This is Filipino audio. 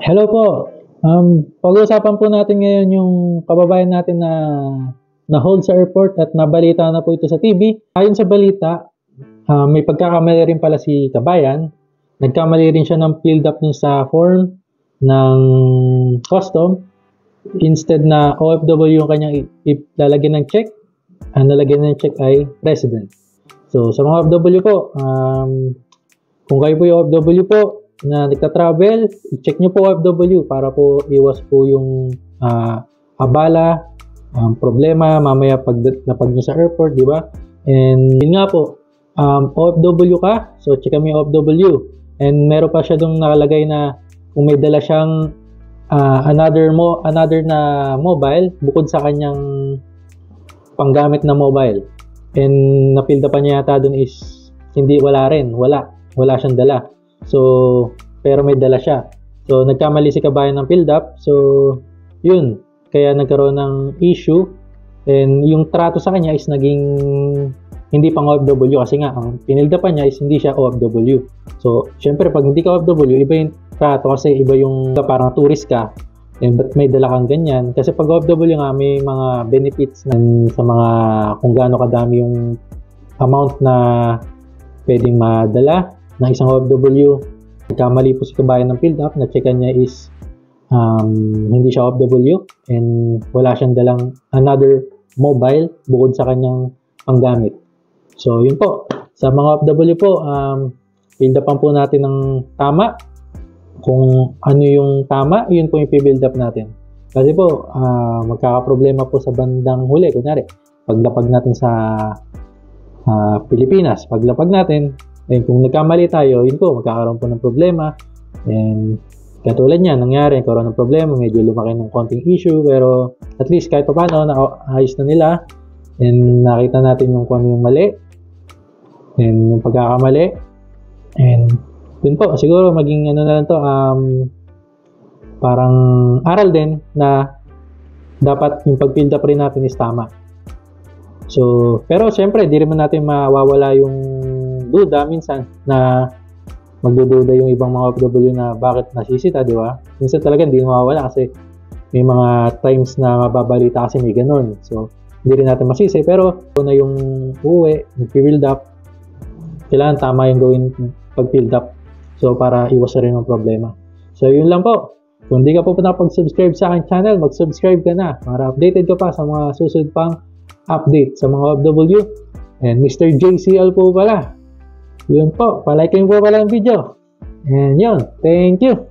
Hello po. Pag-uusapan po natin ngayon yung kababayan natin na hold sa airport at nabalita na po ito sa TV. Ayon sa balita, may pagkakamali rin pala si kabayan. Nagkamali rin siya ng filled up dun sa form ng custom. Instead na OFW yung kanyang ilalagyan ng check, ang nalagyan ng check ay resident. So sa mga OFW po, kung kayo po yung OFW po, na nagta-travel, i-check nyo po OFW para po iwas po yung abala, problema mamaya pag napag nyo sa airport, di ba? And yun nga po, OFW ka, so check mo yung OFW. And meron pa siya dong nakalagay na kung may dala siyang another na mobile bukod sa kanyang panggamit na mobile. And napilda pa niya yata dun is wala siyang dala. So, pero may dala siya. So, nagkamali si kabayan ng filled up. So, yun. Kaya nagkaroon ng issue. And yung trato sa kanya is naging hindi pang OFW kasi nga, ang pinilda pa niya is hindi siya OFW. So, syempre, pag hindi ka OFW, iba yung trato kasi iba yung parang tourist ka. And ba't may dala kang ganyan? Kasi pag OFW nga, may mga benefits sa mga kung gaano kadami yung amount na pwedeng madala ng isang OFW. Nagkamali po si kabayan ng filled up, na-checkan niya is hindi siya OFW and wala siyang dalang another mobile bukod sa kanyang panggamit. So yun po, sa mga OFW po, build upan po natin ng tama. Kung ano yung tama, yun po yung i-build up natin. Kasi po, magkakaproblema po sa bandang huli. Kunyari, paglapag natin sa Pilipinas, paglapag natin, and kung nagkamali tayo, yun po, magkakaroon po ng problema. And katulad niya, nangyari, nagkaroon ng problema, medyo lumaki ng konting issue, pero at least kahit pa paano, naayos na nila. And nakita natin yung kung ano yung mali, and yung pagkakamali. And yun po, siguro maging ano na lang to, parang aral din na dapat yung pag-build up rin natin is tama. So, pero syempre, di rin natin mawawala yung duda minsan na magdududa yung ibang mga OFW na bakit nasisita, di ba? Minsan talaga hindi mawawala kasi may mga times na mababalita kasi may ganun. So, hindi rin natin masisi. Pero kung na yung uwi, nag-build up, kailangan tama yung gawin pag-build up. So, para iwas rin ang problema. So, yun lang po. Kung hindi ka po nakapag-subscribe sa aking channel, mag-subscribe ka na para updated ka pa sa mga susunod pang update sa mga OFW. And Mr. JCL po pala. Yun po, palike po pala ang video. And yun, thank you.